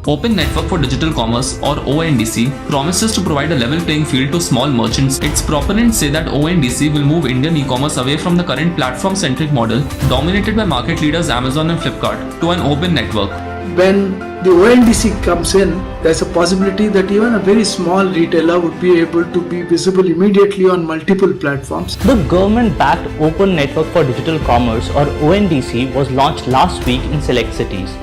Open Network for Digital Commerce or ONDC promises to provide a level playing field to small merchants. Its proponents say that ONDC will move Indian e-commerce away from the current platform-centric model dominated by market leaders Amazon and Flipkart to an open network. When the ONDC comes in, there's a possibility that even a very small retailer would be able to be visible immediately on multiple platforms. The government-backed Open Network for Digital Commerce or ONDC was launched last week in select cities.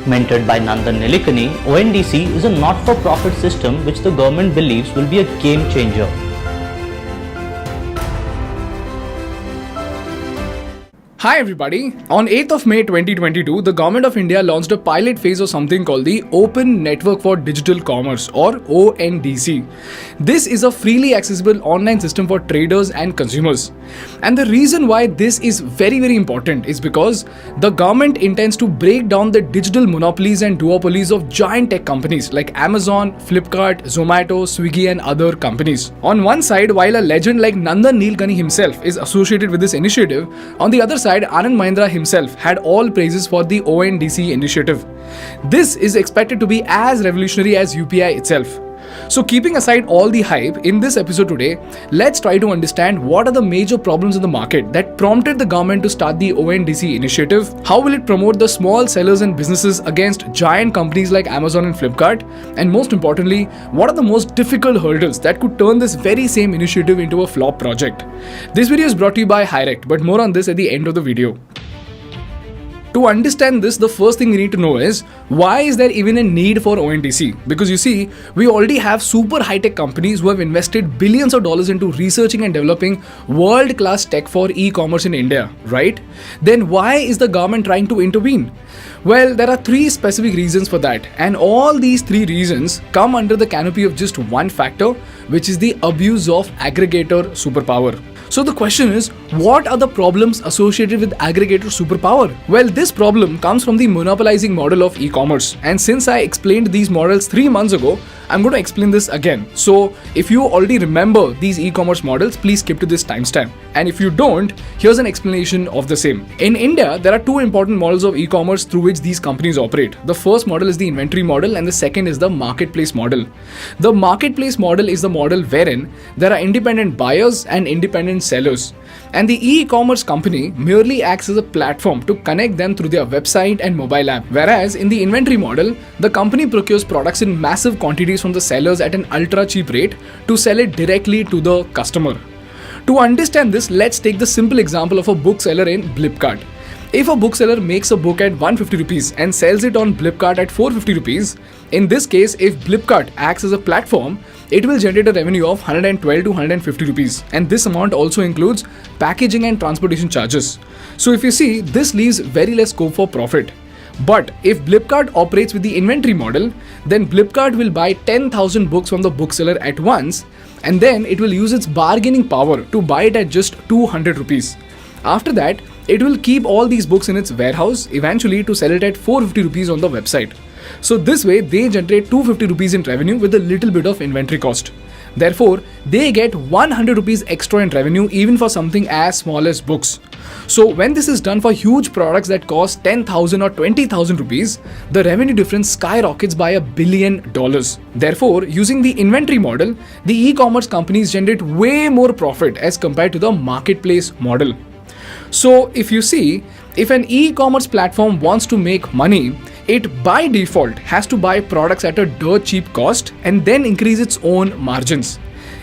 Mentored by Nandan Nilikani, ONDC is a not-for-profit system which the government believes will be a game changer. Hi everybody, on 8th of May 2022, the Government of India launched a pilot phase of something called the Open Network for Digital Commerce or ONDC. This is a freely accessible online system for traders and consumers. And the reason why this is very important is because the government intends to break down the digital monopolies and duopolies of giant tech companies like Amazon, Flipkart, Zomato, Swiggy and other companies. On one side, while a legend like Nandan Nilikani himself is associated with this initiative, on the other side, Anand Mahindra himself had all praises for the ONDC initiative. This is expected to be as revolutionary as UPI itself. So keeping aside all the hype, in this episode today, let's try to understand what are the major problems in the market that prompted the government to start the ONDC initiative, how will it promote the small sellers and businesses against giant companies like Amazon and Flipkart, and most importantly, what are the most difficult hurdles that could turn this very same initiative into a flop project. This video is brought to you by Hirect, but more on this at the end of the video. To understand this, the first thing we need to know is why is there even a need for ONDC? Because you see, we already have super high-tech companies who have invested billions of dollars into researching and developing world-class tech for e-commerce in India, right? Then why is the government trying to intervene? Well, there are three specific reasons for that, and all these three reasons come under the canopy of just one factor, which is the abuse of aggregator superpower. So the question is, what are the problems associated with aggregator superpower? Well, this problem comes from the monopolizing model of e-commerce. And since I explained these models 3 months ago, I'm going to explain this again. So if you already remember these e-commerce models, please skip to this timestamp. And if you don't, here's an explanation of the same. In India, there are two important models of e-commerce through which these companies operate. The first model is the inventory model and the second is the marketplace model. The marketplace model is the model wherein there are independent buyers and independent sellers. And the e-commerce company merely acts as a platform to connect them through their website and mobile app. Whereas in the inventory model, the company procures products in massive quantities from the sellers at an ultra cheap rate to sell it directly to the customer. To understand this, let's take the simple example of a bookseller in Flipkart. If a bookseller makes a book at 150 rupees and sells it on Flipkart at 450 rupees, in this case, if Flipkart acts as a platform, it will generate a revenue of 112 to 150 rupees. And this amount also includes packaging and transportation charges. So if you see, this leaves very less scope for profit. But if Flipkart operates with the inventory model, then Flipkart will buy 10,000 books from the bookseller at once, and then it will use its bargaining power to buy it at just 200 rupees. After that, it will keep all these books in its warehouse, eventually to sell it at 450 rupees on the website. So this way, they generate 250 rupees in revenue with a little bit of inventory cost. Therefore, they get 100 rupees extra in revenue even for something as small as books. So when this is done for huge products that cost 10,000 or 20,000 rupees, the revenue difference skyrockets by $1 billion. Therefore, using the inventory model, the e-commerce companies generate way more profit as compared to the marketplace model. So if you see, if an e-commerce platform wants to make money, it by default has to buy products at a dirt cheap cost and then increase its own margins.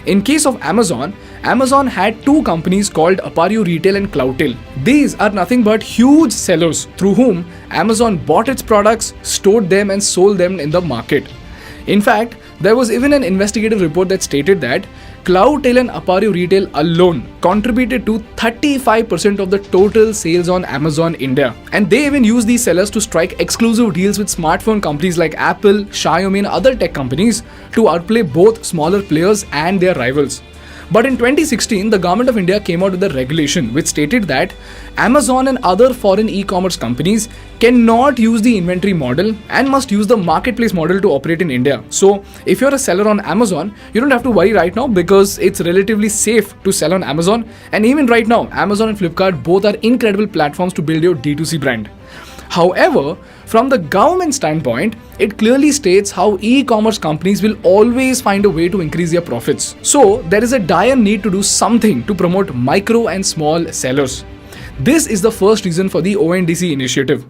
In case of Amazon, Amazon had two companies called Apparel Retail and Cloudtail. These are nothing but huge sellers through whom Amazon bought its products, stored them and sold them in the market. In fact, there was even an investigative report that stated that Cloudtail and Apparel Retail alone contributed to 35% of the total sales on Amazon India. And they even use these sellers to strike exclusive deals with smartphone companies like Apple, Xiaomi and other tech companies to outplay both smaller players and their rivals. But in 2016, the Government of India came out with a regulation which stated that Amazon and other foreign e-commerce companies cannot use the inventory model and must use the marketplace model to operate in India. So if you're a seller on Amazon, you don't have to worry right now because it's relatively safe to sell on Amazon. And even right now, Amazon and Flipkart both are incredible platforms to build your D2C brand. However, from the government standpoint, it clearly states how e-commerce companies will always find a way to increase their profits. So, there is a dire need to do something to promote micro and small sellers. This is the first reason for the ONDC initiative.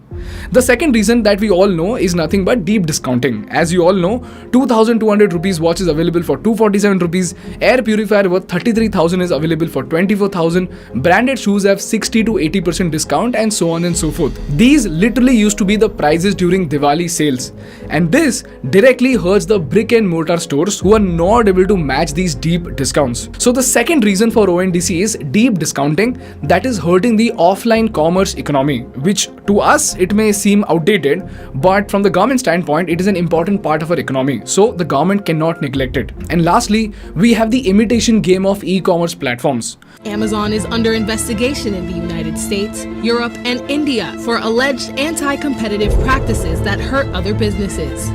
The second reason that we all know is nothing but deep discounting. As you all know, 2200 rupees watch is available for 247 rupees, air purifier worth 33,000 is available for 24,000, branded shoes have 60 to 80% discount, and so on and so forth. These literally used to be the prices during Diwali sales, and this directly hurts the brick and mortar stores who are not able to match these deep discounts. So the second reason for ONDC is deep discounting that is hurting the offline commerce economy, which to us it may seem outdated, but from the government standpoint it is an important part of our economy, so the government cannot neglect it. And lastly, we have the imitation game of e-commerce platforms. Amazon is under investigation in the United States, Europe, and India for alleged anti-competitive practices that hurt other businesses.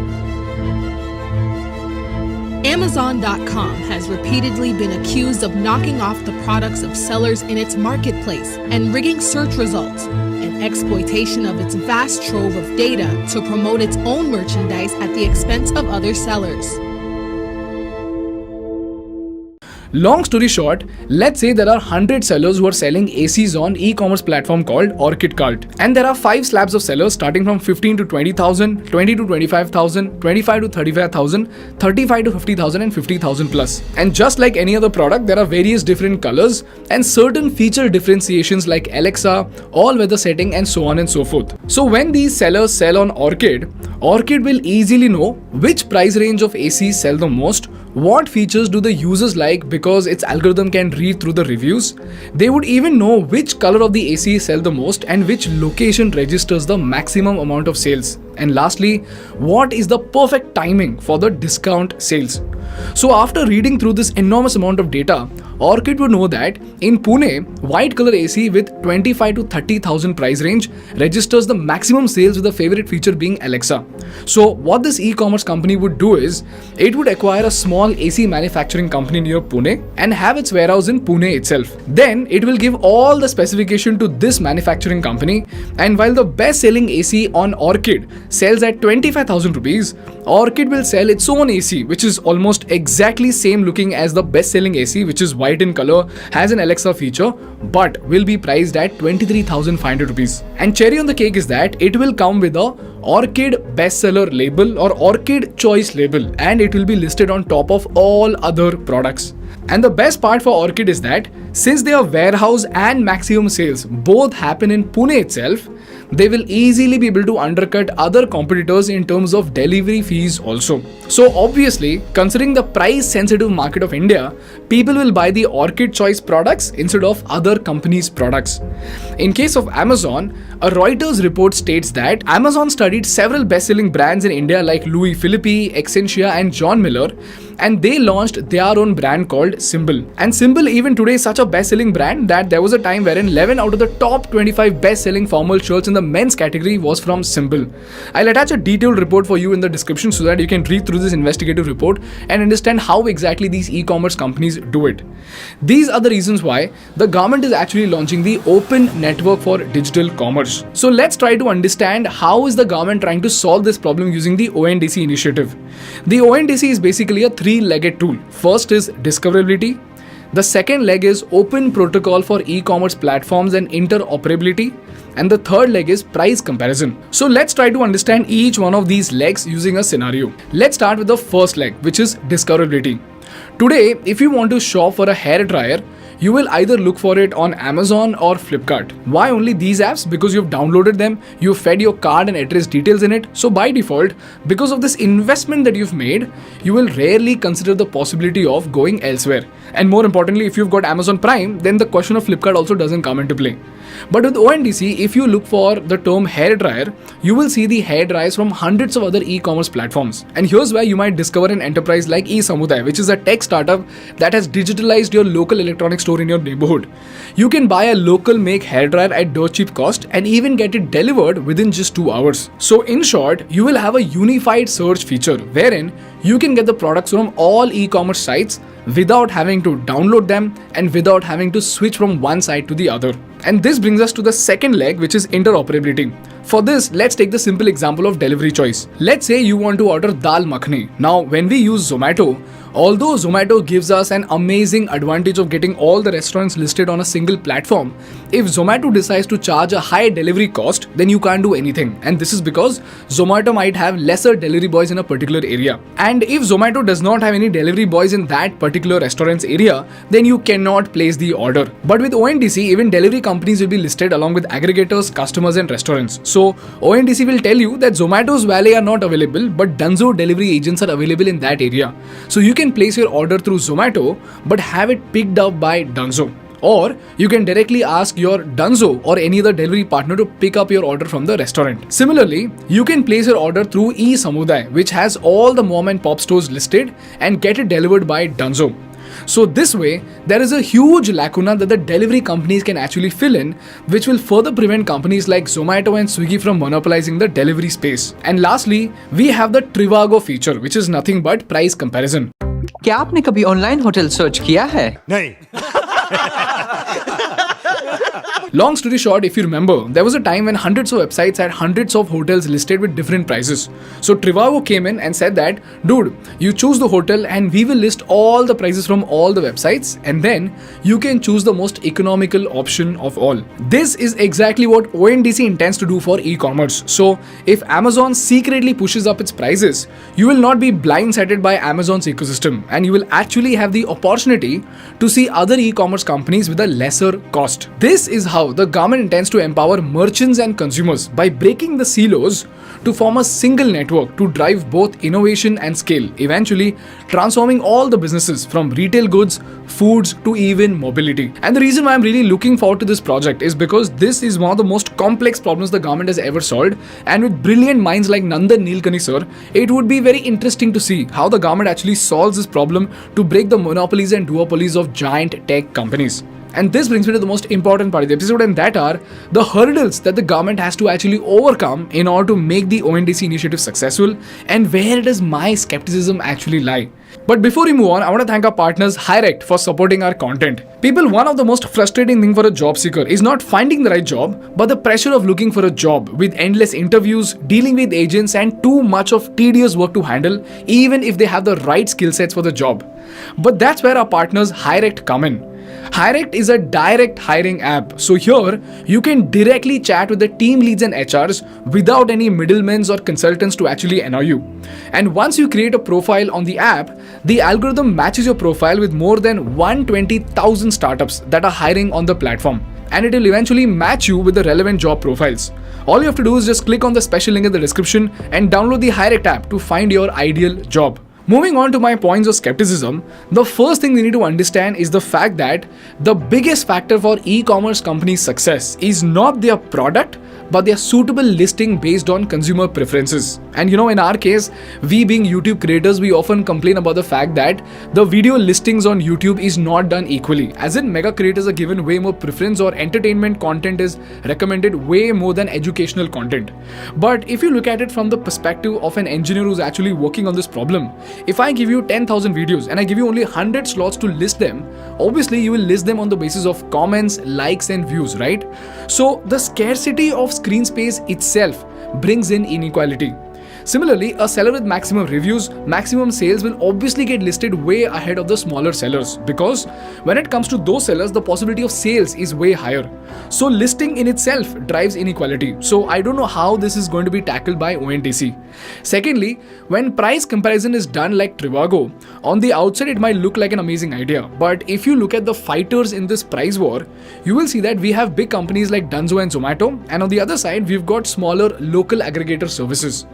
Amazon.com has repeatedly been accused of knocking off the products of sellers in its marketplace and rigging search results, and exploitation of its vast trove of data to promote its own merchandise at the expense of other sellers. Long story short, let's say there are 100 sellers who are selling ACs on e-commerce platform called Orchid Cart, and there are 5 slabs of sellers starting from 15 to 20,000, 20 to 25,000, 25 to 35,000, 35 to 50,000 and 50,000 plus. And just like any other product, there are various different colors and certain feature differentiations like Alexa, all-weather setting, and so on and so forth. So when these sellers sell on Orchid will easily know which price range of ACs sell the most, what features do the users like because its algorithm can read through the reviews. They would even know which color of the AC sell the most and which location registers the maximum amount of sales. And lastly, what is the perfect timing for the discount sales. So after reading through this enormous amount of data, Orchid would know that in Pune, white color AC with 25 to 30,000 price range registers the maximum sales with the favorite feature being Alexa. So what this e-commerce company would do is, it would acquire a small AC manufacturing company near Pune and have its warehouse in Pune itself. Then it will give all the specification to this manufacturing company, and while the best selling AC on Orchid sells at 25,000 rupees, Orchid will sell its own AC which is almost exactly same looking as the best selling AC, which is white in color, has an Alexa feature, but will be priced at 23,500 rupees. And cherry on the cake is that it will come with a Orchid bestseller label or Orchid choice label, and it will be listed on top of all other products. And the best part for Orchid is that since their warehouse and maximum sales both happen in Pune itself, they will easily be able to undercut other competitors in terms of delivery fees also. So obviously, considering the price sensitive market of India, people will buy the Orchid choice products instead of other companies' products. In case of Amazon, a Reuters report states that Amazon studied several best-selling brands in India like Louis Philippe, Accenture and John Miller, and they launched their own brand called Symbol. And Symbol even today is such a best-selling brand that there was a time wherein 11 out of the top 25 best-selling formal shirts in the men's category was from Symbol. I'll attach a detailed report for you in the description so that you can read through this investigative report and understand how exactly these e-commerce companies do it. These are the reasons why the government is actually launching the Open Network for Digital Commerce. So let's try to understand how is the government trying to solve this problem using the ONDC initiative. The ONDC is basically a three-legged tool. First is discoverability. The second leg is open protocol for e-commerce platforms and interoperability. And the third leg is price comparison. So let's try to understand each one of these legs using a scenario. Let's start with the first leg, which is discoverability. Today, if you want to shop for a hair dryer, you will either look for it on Amazon or Flipkart. Why only these apps? Because you've downloaded them, you've fed your card and address details in it. So by default, because of this investment that you've made, you will rarely consider the possibility of going elsewhere. And more importantly, if you've got Amazon Prime, then the question of Flipkart also doesn't come into play. But with ONDC, if you look for the term hair dryer, you will see the hair dryers from hundreds of other e-commerce platforms. And here's where you might discover an enterprise like eSamuday, which is a tech startup that has digitalized your local electronics store in your neighborhood. You can buy a local make hair dryer at dirt cheap cost and even get it delivered within just 2 hours. So in short, you will have a unified search feature wherein you can get the products from all e-commerce sites without having to download them and without having to switch from one site to the other. And this brings us to the second leg, which is interoperability. For this, let's take the simple example of delivery choice. Let's say you want to order dal makhani. Now, when we use Zomato, although Zomato gives us an amazing advantage of getting all the restaurants listed on a single platform, if Zomato decides to charge a high delivery cost, then you can't do anything. And this is because Zomato might have lesser delivery boys in a particular area. And if Zomato does not have any delivery boys in that particular restaurant's area, then you cannot place the order. But with ONDC, even delivery companies will be listed along with aggregators, customers and restaurants. So ONDC will tell you that Zomato's valet are not available, but Dunzo delivery agents are available in that area. So you can place your order through Zomato but have it picked up by Dunzo. Or you can directly ask your Dunzo or any other delivery partner to pick up your order from the restaurant. Similarly, you can place your order through e-Samudai, which has all the mom and pop stores listed, and get it delivered by Dunzo. So this way, there is a huge lacuna that the delivery companies can actually fill in, which will further prevent companies like Zomato and Swiggy from monopolizing the delivery space. And lastly, we have the Trivago feature, which is nothing but price comparison. क्या आपने कभी online hotel search किया है? नहीं. Long story short, if you remember, there was a time when hundreds of websites had hundreds of hotels listed with different prices. So Trivago came in and said that, dude, you choose the hotel and we will list all the prices from all the websites, and then you can choose the most economical option of all. This is exactly what ONDC intends to do for e-commerce. So if Amazon secretly pushes up its prices, you will not be blindsided by Amazon's ecosystem, and you will actually have the opportunity to see other e-commerce companies with a lesser cost. This is how the government intends to empower merchants and consumers by breaking the silos to form a single network to drive both innovation and scale, eventually transforming all the businesses from retail goods, foods to even mobility. And the reason why I'm really looking forward to this project is because this is one of the most complex problems the government has ever solved, and with brilliant minds like Nandan Nilekani sir, it would be very interesting to see how the government actually solves this problem to break the monopolies and duopolies of giant tech companies. And this brings me to the most important part of the episode, and that are the hurdles that the government has to actually overcome in order to make the ONDC initiative successful, and where does my skepticism actually lie. But before we move on, I want to thank our partners Hirect for supporting our content. People, one of the most frustrating things for a job seeker is not finding the right job, but the pressure of looking for a job with endless interviews, dealing with agents, and too much of tedious work to handle, even if they have the right skill sets for the job. But that's where our partners Hirect come in. Hirect is a direct hiring app. So here, you can directly chat with the team leads and HRs without any middlemen or consultants to actually annoy you. And once you create a profile on the app, the algorithm matches your profile with more than 120,000 startups that are hiring on the platform. And it will eventually match you with the relevant job profiles. All you have to do is just click on the special link in the description and download the Hirect app to find your ideal job. Moving on to my points of skepticism, the first thing we need to understand is the fact that the biggest factor for e-commerce companies' success is not their product, but their suitable listing based on consumer preferences. And in our case, we being YouTube creators, we often complain about the fact that the video listings on YouTube is not done equally. As in, mega creators are given way more preference, or entertainment content is recommended way more than educational content. But if you look at it from the perspective of an engineer who's actually working on this problem, if I give you 10,000 videos and I give you only 100 slots to list them, obviously you will list them on the basis of comments, likes and views, right? So the scarcity of screen space itself brings in inequality. Similarly, a seller with maximum reviews, maximum sales will obviously get listed way ahead of the smaller sellers, because when it comes to those sellers, the possibility of sales is way higher. So listing in itself drives inequality. So I don't know how this is going to be tackled by ONDC. Secondly, when price comparison is done like Trivago, on the outside it might look like an amazing idea. But if you look at the fighters in this price war, you will see that we have big companies like Dunzo and Zomato, and on the other side, we've got smaller local aggregator services.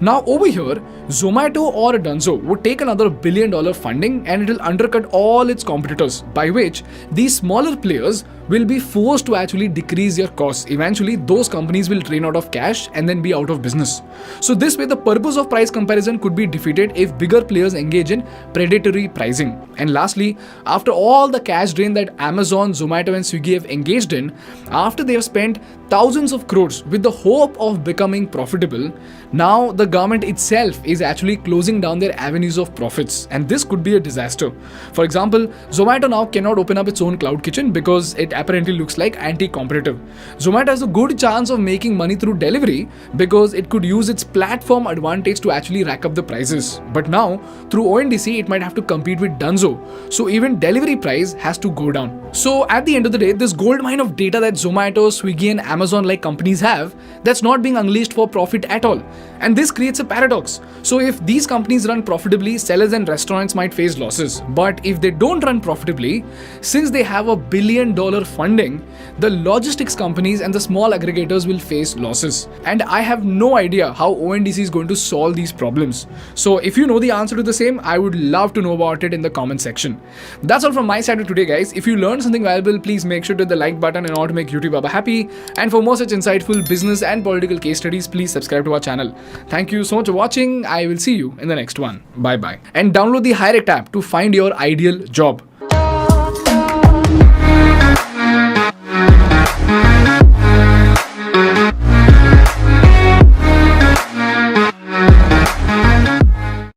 Now over here, Zomato or Dunzo would take another $1 billion funding, and it will undercut all its competitors, by which these smaller players will be forced to actually decrease their costs. Eventually, those companies will drain out of cash and then be out of business. So this way, the purpose of price comparison could be defeated if bigger players engage in predatory pricing. And lastly, after all the cash drain that Amazon, Zomato and Swiggy have engaged in, after they have spent thousands of crores with the hope of becoming profitable, now the government itself is actually closing down their avenues of profits, and this could be a disaster. For example, Zomato now cannot open up its own cloud kitchen because it apparently looks like anti-competitive. Zomato has a good chance of making money through delivery because it could use its platform advantage to actually rack up the prices. But now, through ONDC, it might have to compete with Dunzo. So even delivery price has to go down. So at the end of the day, this gold mine of data that Zomato, Swiggy and Amazon like companies have, that's not being unleashed for profit at all. And this creates a paradox. So if these companies run profitably, sellers and restaurants might face losses. But if they don't run profitably, since they have $1 billion funding, the logistics companies and the small aggregators will face losses. And I have no idea how ONDC is going to solve these problems. So if you know the answer to the same, I would love to know about it in the comment section. That's all from my side today, guys. If you learned something valuable, please make sure to hit the like button in order to make YouTube Baba happy. And for more such insightful business and political case studies, please subscribe to our channel. Thank you so much for watching. I will see you in the next one. Bye bye. And download the Hirect app to find your ideal job.